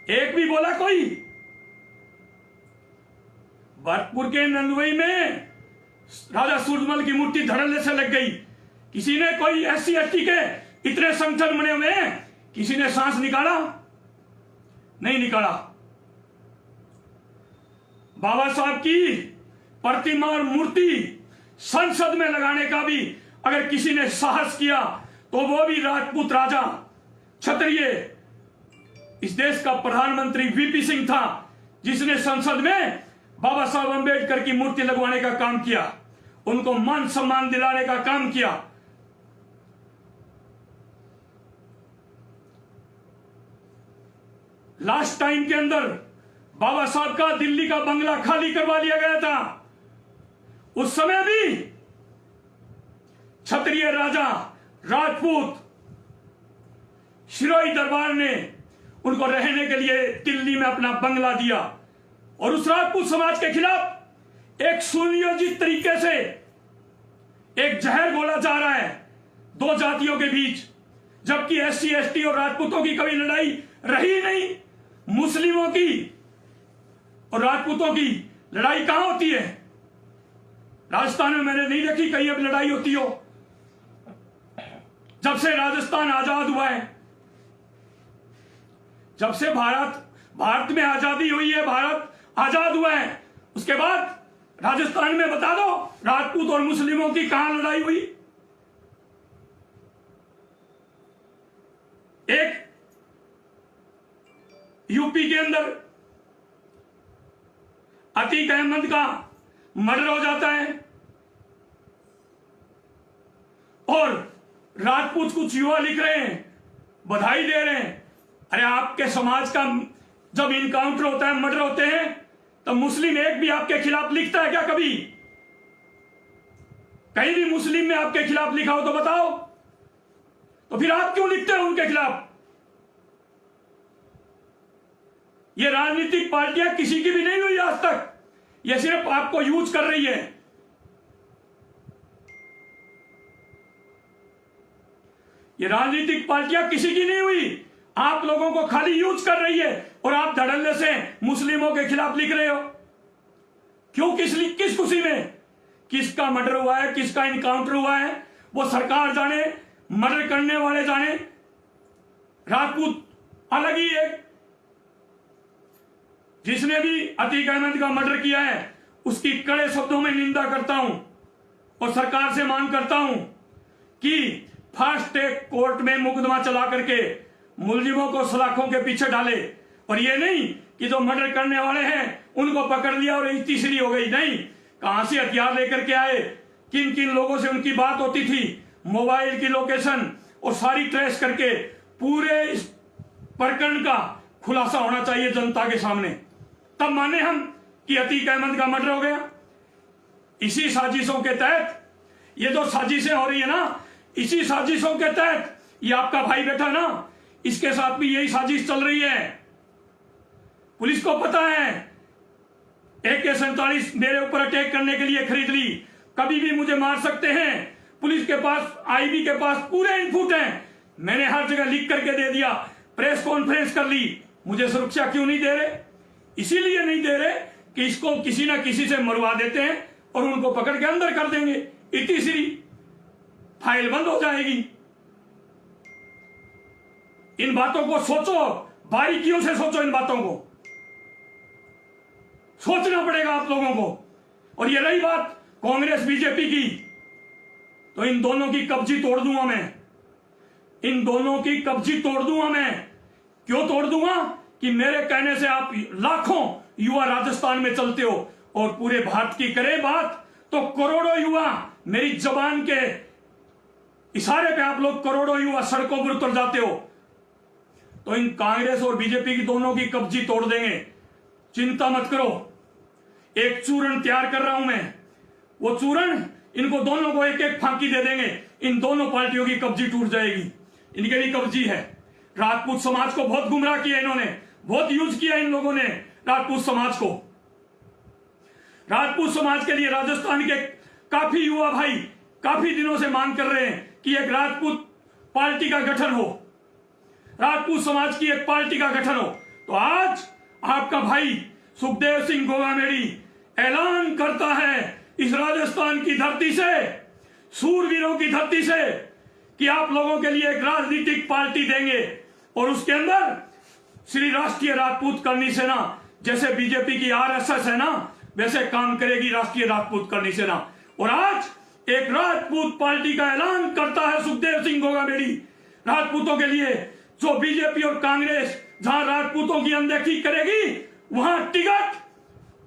[SPEAKER 1] एक भी बोला कोई? भरतपुर के नंदुई में राजा सूरजमल की मूर्ति धड़ल्ले से लग गई। किसी ने, कोई SC ST के इतने संगठन बने हुए हैं, किसी ने सांस निकाला? नहीं निकाला। बाबा साहब की प्रतिमा और मूर्ति संसद में लगाने का भी अगर किसी ने साहस किया तो वो भी राजपूत राजा क्षत्रिय, इस देश का प्रधानमंत्री वीपी सिंह था, जिसने संसद में बाबा साहब अंबेडकर की मूर्ति लगवाने का काम किया, उनको मान सम्मान दिलाने का काम किया। लास्ट टाइम के अंदर बाबा साहब का दिल्ली का बंगला खाली करवा लिया गया था। उस समय भी क्षत्रिय राजा राजपूत शिरोई दरबार ने उनको रहने के लिए दिल्ली में अपना बंगला दिया और उस राजपूत समाज के खिलाफ एक सुनियोजित तरीके से एक जहर घोला जा रहा है दो जातियों के बीच, जबकि SC ST और राजपूतों की कभी लड़ाई रही नहीं। मुस्लिमों की और राजपूतों की लड़ाई कहां होती है? राजस्थान में मैंने नहीं देखी कहीं अब लड़ाई होती हो। जब से राजस्थान आजाद हुआ है, जब से भारत में आजादी हुई है, भारत आजाद हुआ है, उसके बाद राजस्थान में बता दो राजपूत और मुस्लिमों की कहां लड़ाई हुई? एक यूपी के अंदर अतीक अहमद का मर्डर हो जाता है और राजपूत कुछ युवा लिख रहे हैं, बधाई दे रहे हैं। अरे आपके समाज का जब इनकाउंटर होता है, मर्डर होते हैं, तब मुस्लिम एक भी आपके खिलाफ लिखता है क्या? कभी कहीं भी मुस्लिम में आपके खिलाफ लिखा हो तो बताओ। तो फिर आप क्यों लिखते हो उनके खिलाफ? ये राजनीतिक पार्टियां किसी की भी नहीं हुई आज तक, ये सिर्फ आपको यूज कर रही है। ये राजनीतिक पार्टियां किसी की नहीं हुई, आप लोगों को खाली यूज कर रही है और आप धड़ल्ले से मुस्लिमों के खिलाफ लिख रहे हो। क्यों? किस खुशी में? किसका मर्डर हुआ है, किसका इनकाउंटर हुआ है, वो सरकार जाने, मर्डर करने वाले जाने। राजपूत अलग ही एक, जिसने भी अतीक अहमद का मर्डर किया है उसकी कड़े शब्दों में निंदा करता हूं और सरकार से मांग करता हूं कि फास्ट ट्रैक कोर्ट में मुकदमा चला करके मुलजिमों को सलाखों के पीछे डाले, और ये नहीं कि जो मर्डर करने वाले हैं उनको पकड़ लिया और एक तीसरी हो गई। नहीं, कहां से हथियार लेकर के आए, किन किन लोगों से उनकी बात होती थी, मोबाइल की लोकेशन और सारी ट्रेस करके पूरे इस प्रकरण का खुलासा होना चाहिए जनता के सामने, तब माने हम कि अतीक अहमद का मर्डर हो गया। इसी साजिशों के तहत ये जो साजिशें हो रही है ना, इसी साजिशों के तहत ये आपका भाई बैठा ना, इसके साथ भी यही साजिश चल रही है। पुलिस को पता है AK-47 मेरे ऊपर अटैक करने के लिए खरीद ली, कभी भी मुझे मार सकते हैं। पुलिस के पास, IB के पास पूरे इनपुट हैं, मैंने हर जगह लिख करके दे दिया, प्रेस कॉन्फ्रेंस कर ली। मुझे सुरक्षा क्यों नहीं दे रहे? इसीलिए नहीं दे रहे कि इसको किसी ना किसी से मरवा देते हैं और उनको पकड़ के अंदर कर देंगे, इतनी सी फाइल बंद हो जाएगी। इन बातों को सोचो, बारीकियों से सोचो, इन बातों को सोचना पड़ेगा आप लोगों को। और ये रही बात कांग्रेस बीजेपी की, तो इन दोनों की कब्जी तोड़ दूंगा मैं, इन दोनों की कब्जी तोड़ दूंगा मैं। क्यों तोड़ दूंगा? कि मेरे कहने से आप लाखों युवा राजस्थान में चलते हो और पूरे भारत की करें बात तो करोड़ों युवा, मेरी जबान के इशारे पे आप लोग करोड़ों युवा सड़कों पर उतर जाते हो। तो इन कांग्रेस और बीजेपी की दोनों की कब्जी तोड़ देंगे, चिंता मत करो। एक चूर्ण तैयार कर रहा हूं मैं, वो चूर्ण इनको दोनों को एक एक फांकी दे देंगे, इन दोनों पार्टियों की कब्जी टूट जाएगी। इनके भी कब्जी है। राजपूत समाज को बहुत गुमराह किया इन्होंने, बहुत यूज किया इन लोगों ने राजपूत समाज को। राजपूत समाज के लिए राजस्थान के काफी युवा भाई काफी दिनों से मांग कर रहे हैं कि एक राजपूत पार्टी का गठन हो, राजपूत समाज की एक पार्टी का गठन हो। तो आज आपका भाई सुखदेव सिंह गोगामेड़ी ऐलान करता है इस राजस्थान की धरती से, सूरवीरों की धरती से, कि आप लोगों के लिए एक राजनीतिक पार्टी देंगे और उसके अंदर श्री राष्ट्रीय राजपूत करनी सेना, जैसे बीजेपी की RSS है ना, वैसे काम करेगी राष्ट्रीय राजपूत करनी सेना। और आज एक राजपूत पार्टी का ऐलान करता है सुखदेव सिंह गोगामेड़ी राजपूतों के लिए। जो बीजेपी और कांग्रेस जहां राजपूतों की अनदेखी करेगी वहां टिकट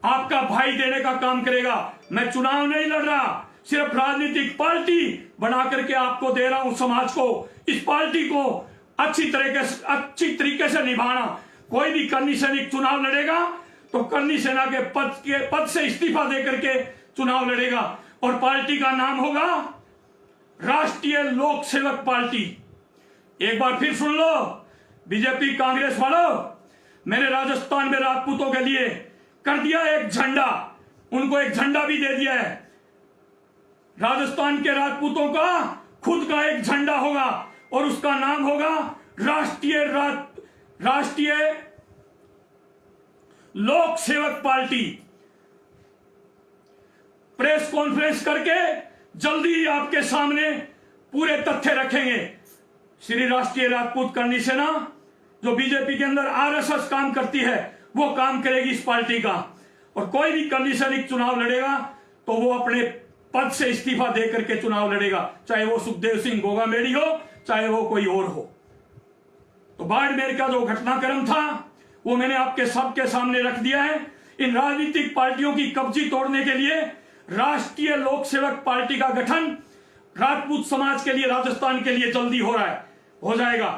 [SPEAKER 1] आपका भाई देने का काम करेगा। मैं चुनाव नहीं लड़ रहा, सिर्फ राजनीतिक पार्टी बना करके आपको दे रहा हूं समाज को। इस पार्टी को अच्छी तरीके से निभाना। कोई भी करनी सैनिक चुनाव लड़ेगा तो करनी सेना के पद से इस्तीफा दे करके चुनाव लड़ेगा और पार्टी का नाम होगा राष्ट्रीय लोक सेवक पार्टी। एक बार फिर सुन लो, बीजेपी कांग्रेस वालों, मैंने राजस्थान में राजपूतों के लिए कर दिया एक झंडा, उनको एक झंडा भी दे दिया है। राजस्थान के राजपूतों का खुद का एक झंडा होगा और उसका नाम होगा राष्ट्रीय लोक सेवक पार्टी। प्रेस कॉन्फ्रेंस करके जल्दी ही आपके सामने पूरे तथ्य रखेंगे। श्री राष्ट्रीय राजपूत करनी सेना जो बीजेपी के अंदर आरएसएस काम करती है, वो काम करेगी इस पार्टी का। और कोई भी करनी सैनिक चुनाव लड़ेगा तो वो अपने पद से इस्तीफा देकर के चुनाव लड़ेगा, चाहे वो सुखदेव सिंह गोगामेड़ी हो, चाहे वो कोई और हो। तो बाड़मेर का जो घटनाक्रम था वो मैंने आपके सबके सामने रख दिया है। इन राजनीतिक पार्टियों की कब्जी तोड़ने के लिए राष्ट्रीय लोक सेवक पार्टी का गठन राजपूत समाज के लिए, राजस्थान के लिए जल्दी हो रहा है, हो जाएगा।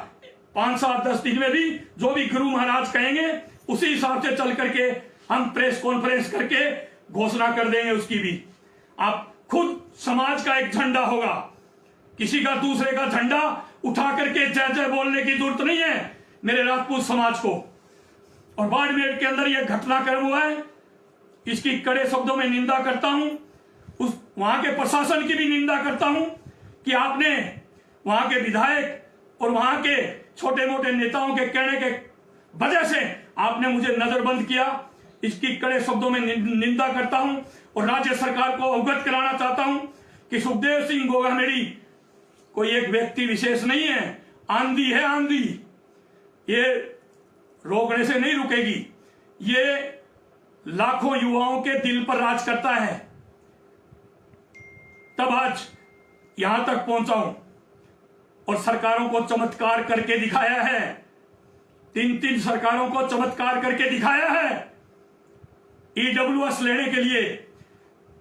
[SPEAKER 1] 5, 7, 10 दिन में भी जो भी गुरु महाराज कहेंगे उसी हिसाब से चल करके हम प्रेस कॉन्फ्रेंस करके घोषणा कर देंगे उसकी भी। आप खुद समाज का एक झंडा होगा, किसी का दूसरे का झंडा उठा करके जय जय बोलने की जरूरत नहीं है मेरे राजपूत समाज को। और बाड़मेर के अंदर यह घटनाक्रम हुआ है, इसकी कड़े शब्दों में निंदा करता हूं। उस वहां के प्रशासन की भी निंदा करता हूं कि आपने वहां के विधायक और वहां के छोटे मोटे नेताओं के कहने के वजह से आपने मुझे नजरबंद किया। इसकी कड़े शब्दों में निंदा करता हूं और राज्य सरकार को अवगत कराना चाहता हूं कि सुखदेव सिंह गोगामेड़ी कोई एक व्यक्ति विशेष नहीं है, आंधी है आंधी, ये रोकने से नहीं रुकेगी। ये लाखों युवाओं के दिल पर राज करता है, तब आज यहां तक पहुंचा हूं और सरकारों को चमत्कार करके दिखाया है। 3 सरकारों को चमत्कार करके दिखाया है। ईडब्ल्यूएस लेने के लिए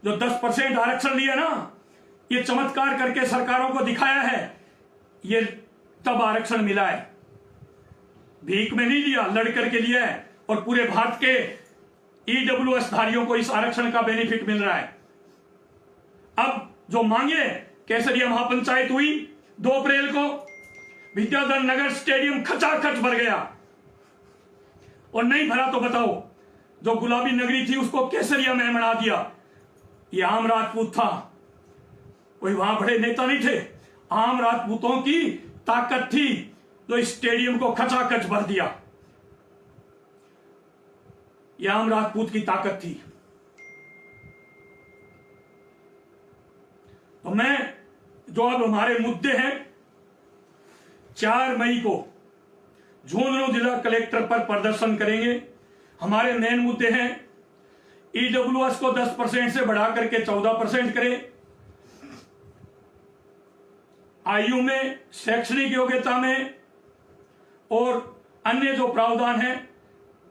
[SPEAKER 1] जो 10% आरक्षण लिया ना, ये चमत्कार करके सरकारों को दिखाया है। ये तब आरक्षण मिला है, भीख में नहीं लिया, लड़कर के लिया है। और पूरे भारत के ईडब्ल्यूएस धारियों को इस आरक्षण का बेनिफिट मिल रहा है। अब जो मांगे, केसरिया महापंचायत हुई 2 अप्रैल को, विद्याधर नगर स्टेडियम खचाखच भर गया। और नहीं भरा तो बताओ, जो गुलाबी नगरी थी उसको केसरिया में बना दिया। ये आम राजपूत था, कोई वहां बड़े नेता नहीं थे, आम राजपूतों की ताकत थी जो इस स्टेडियम को खचाखच भर दिया। यह आम राजपूत की ताकत थी। तो मैं जो अब हमारे मुद्दे हैं, 4 मई को झुंझुनू जिला कलेक्टर पर प्रदर्शन करेंगे। हमारे मेन मुद्दे हैं, ईडब्ल्यूएस को 10% से बढ़ा करके 14% करें, आयु में, शैक्षणिक योग्यता में और अन्य जो प्रावधान है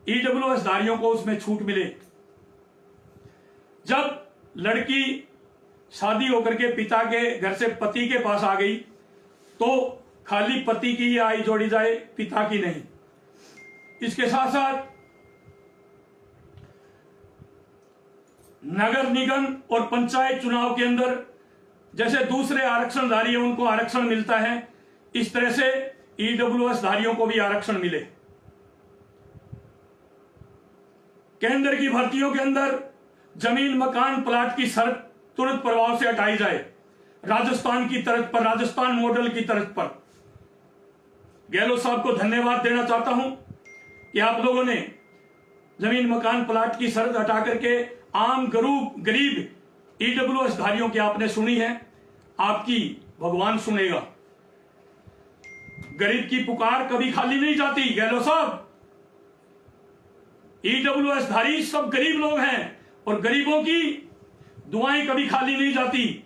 [SPEAKER 1] ईडब्ल्यूएस धारियों को उसमें छूट मिले। जब लड़की शादी होकर के पिता के घर से पति के पास आ गई तो खाली पति की ही आय जोड़ी जाए, पिता की नहीं। इसके साथ साथ नगर निगम और पंचायत चुनाव के अंदर जैसे दूसरे आरक्षणधारी हैं उनको आरक्षण मिलता है, इस तरह से ईडब्ल्यूएस धारियों को भी आरक्षण मिले। केंद्र की भर्तियों के अंदर जमीन, मकान, प्लाट की शर्त तुरंत प्रभाव से हटाई जाए, राजस्थान की तर्ज पर, राजस्थान मॉडल की तर्ज पर। गहलोत साहब को धन्यवाद देना चाहता हूं कि आप लोगों ने जमीन, मकान, प्लाट की शर्त हटा करके आम गरीब ईडब्ल्यूएस धारियों की आपने सुनी है। आपकी भगवान सुनेगा। गरीब की पुकार कभी खाली नहीं जाती गहलोत साहब। ईडब्ल्यूएस धारी सब गरीब लोग हैं और गरीबों की दुआएं कभी खाली नहीं जाती।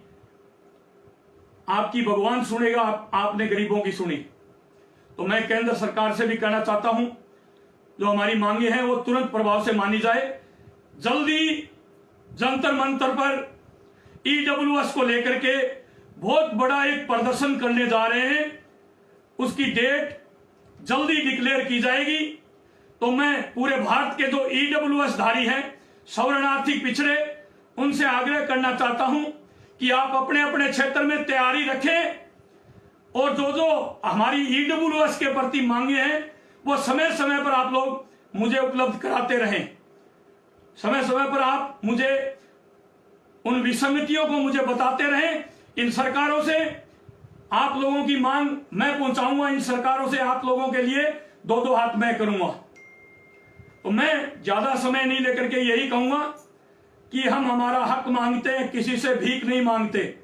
[SPEAKER 1] आपकी भगवान सुनेगा, आपने गरीबों की सुनी। तो मैं केंद्र सरकार से भी कहना चाहता हूं, जो हमारी मांगे हैं वो तुरंत प्रभाव से मानी जाए। जल्दी जंतर मंतर पर ईडब्ल्यूएस को लेकर के बहुत बड़ा एक प्रदर्शन करने जा रहे हैं, उसकी डेट जल्दी डिक्लेयर की जाएगी। तो मैं पूरे भारत के जो ईडब्ल्यूएस धारी हैं, शरणार्थी पिछड़े, उनसे आग्रह करना चाहता हूं कि आप अपने अपने क्षेत्र में तैयारी रखें और जो जो हमारी ईडब्ल्यूएस के प्रति मांगे हैं वो समय समय पर आप लोग मुझे उपलब्ध कराते रहें। समय समय पर आप मुझे उन विसंगतियों को मुझे बताते रहें। इन सरकारों से आप लोगों की मांग मैं पहुंचाऊंगा, इन सरकारों से आप लोगों के लिए दो दो हाथ मैं करूंगा। तो मैं ज्यादा समय नहीं लेकर के यही कहूंगा कि हम हमारा हक मांगते हैं, किसी से भीख नहीं मांगते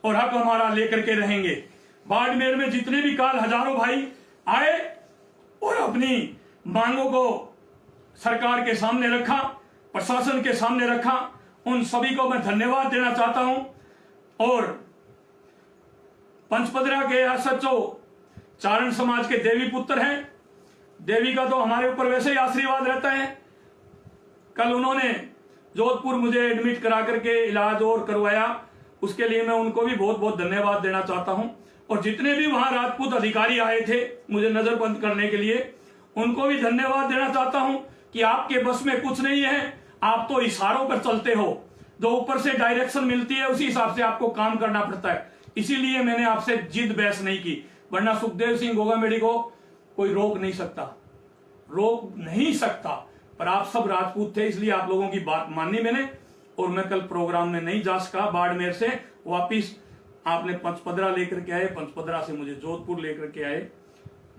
[SPEAKER 1] और हक हमारा लेकर के रहेंगे। बाड़मेर में जितने भी काल हजारों भाई आए और अपनी मांगों को सरकार के सामने रखा, प्रशासन के सामने रखा, उन सभी को मैं धन्यवाद देना चाहता हूं। और पंचपदरा के एसएचओ चारण समाज के देवी पुत्र हैं। देवी का तो हमारे ऊपर वैसे ही आशीर्वाद रहता है। कल उन्होंने जोधपुर मुझे एडमिट करा करके इलाज और करवाया, उसके लिए मैं उनको भी बहुत बहुत धन्यवाद देना चाहता हूं। और जितने भी वहां राजपूत अधिकारी आए थे मुझे नजरबंद करने के लिए, उनको भी धन्यवाद देना चाहता हूं कि आपके बस में कुछ नहीं है, आप तो इशारों पर चलते हो, जो ऊपर से डायरेक्शन मिलती है उसी हिसाब से आपको काम करना पड़ता है। इसीलिए मैंने आपसे जिद बहस नहीं की, वरना सुखदेव सिंह गोगामेडी को कोई रोक नहीं सकता। पर आप सब राजपूत थे, इसलिए आप लोगों की बात मानी मैंने। और मैं कल प्रोग्राम में नहीं जा सका, बाड़मेर से वापिस आपने पंचपदरा लेकर के आए, पंचपदरा से मुझे जोधपुर लेकर के आए।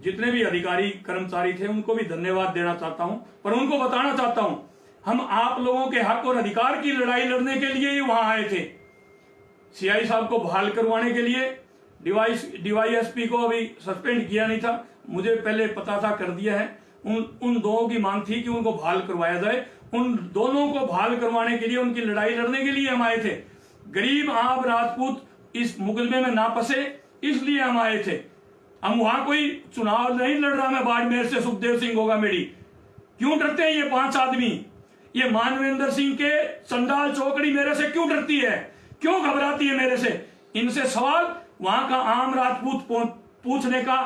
[SPEAKER 1] जितने भी अधिकारी कर्मचारी थे उनको भी धन्यवाद देना चाहता हूं, पर उनको बताना चाहता हूं हम आप लोगों के हक और अधिकार की लड़ाई लड़ने के लिए ही वहां आए थे। सीआई साहब को बहाल करवाने के लिए, डीवाईएसपी को अभी सस्पेंड किया नहीं था, मुझे पहले पता था, कर दिया है। उन दोनों की मांग थी कि उनको बहाल करवाया जाए। उन दोनों को बहाल करवाने के लिए, उनकी लड़ाई लड़ने के लिए हम आए थे। गरीब आप राजपूत इस मुकदमे में ना फंसे, इसलिए हम आए थे। हम वहां कोई चुनाव नहीं लड़ रहा मैं बाड़मेर से सुखदेव सिंह गोगामेडी। क्यों डरते हैं ये 5 आदमी? ये मानवेंद्र सिंह के चंडाल चौकड़ी मेरे से क्यों डरती है, क्यों घबराती है मेरे से? इनसे सवाल वहां का आम राजपूत पूछने का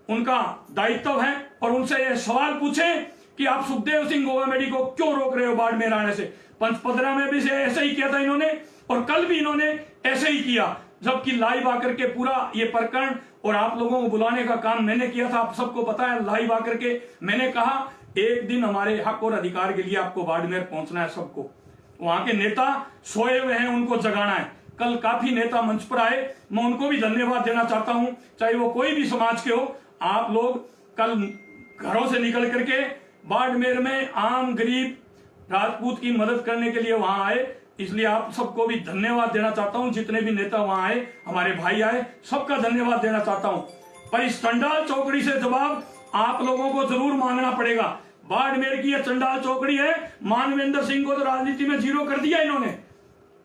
[SPEAKER 1] उनका दायित्व है, और उनसे ये सवाल पूछे कि आप सुखदेव सिंह गोगामेडी को क्यों रोक रहे हो बाड़मेर आने से। पंचपदरा में भी ऐसे ही किया था इन्होंने, और कल भी इन्होंने ऐसे ही किया, जबकि लाइव आकर के पूरा ये प्रकरण और आप लोगों को बुलाने का काम मैंने किया था। आप सबको पता है, लाइव आकर के मैंने कहा एक दिन हमारे हक और अधिकार के लिए आपको बाड़मेर पहुंचना है। सबको वहां के नेता सोए हुए हैं, उनको जगाना है। कल काफी नेता मंच पर आए, मैं उनको भी धन्यवाद देना चाहता हूं, चाहे वो कोई भी समाज के हो। आप लोग कल घरों से निकल करके बाड़मेर में आम गरीब राजपूत की मदद करने के लिए वहां आए, इसलिए आप सबको भी धन्यवाद देना चाहता हूं। जितने भी नेता वहां आए, हमारे भाई आए, सबका धन्यवाद देना चाहता हूं। पर इस चंडाल चौकड़ी से जवाब आप लोगों को जरूर मांगना पड़ेगा। बाड़मेर की यह चंडाल चौकड़ी है, मानवेंद्र सिंह को तो राजनीति में जीरो कर दिया इन्होंने,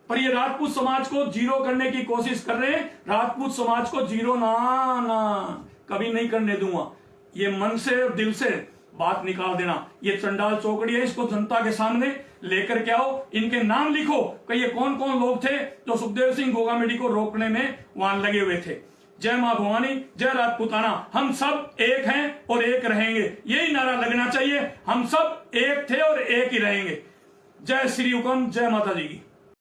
[SPEAKER 1] पर ये राजपूत समाज को जीरो करने की कोशिश कर रहे हैं। राजपूत समाज को जीरो ना कभी नहीं करने दूंगा। ये मन से और दिल से बात निकाल देना। ये चंडाल चौकड़ी है, इसको जनता के सामने लेकर के आओ, इनके नाम लिखो कि ये कौन कौन लोग थे जो सुखदेव सिंह गोगामेडी को रोकने में वहां लगे हुए थे। जय मां भवानी, जय राजपूताना। हम सब एक हैं और एक रहेंगे, यही नारा लगना चाहिए। हम सब एक थे और एक ही रहेंगे। जय श्री हुकम, जय माता जी की।